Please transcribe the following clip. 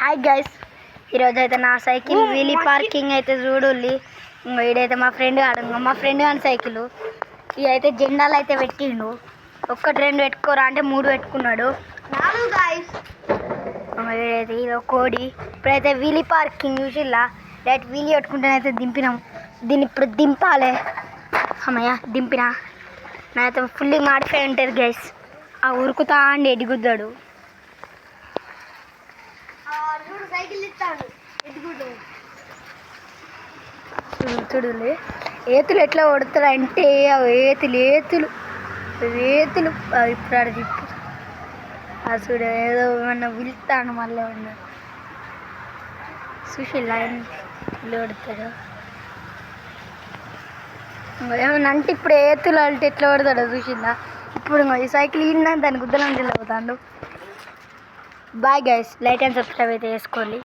Hi guys, ఈరోజు అయితే నా సైకిల్ వీలీ పార్కింగ్ అయితే చూడుల్లి. వీడైతే మా ఫ్రెండ్ కాని సైకిల్ ఇవి అయితే జెండాలు అయితే పెట్టిండు. ఒక్కటి రెండు పెట్టుకోరా అంటే 3 పెట్టుకున్నాడు. వీడైతే ఇదో కోడి. ఇప్పుడైతే వీలీ పార్కింగ్ చూసిల్లా, డైరెక్ట్ వీలీ పెట్టుకుంటేనైతే దింపినాం. దీన్ని ఇప్పుడు దింపాలి. అమ్మయ్య దింపినా. నాకైతే ఫుల్లీ మాడిఫై ఉంటుంది గైస్. ఆ ఉరుకుతా అండి ఎడుగుద్దాడు. చూడులే ఏతులు ఎట్లా కొడతాడు అంటే ఏతులు ఇప్పుడు ఆడ తిప్పు చూడు ఏదో ఏమన్నా పిలుస్తాను మళ్ళీ ఏమన్నా చూసి లైన్ కొడతాడు. ఏమన్నా అంటే ఇప్పుడు ఏతులు అంటే ఎట్లా కొడతాడో చూసిందా. ఇప్పుడు ఈ సైకిల్ ఇన్నా దాని గుద్దలం చెల్లవుతాడు. Bye guys, like and subscribe అయితే చేసుకోండి.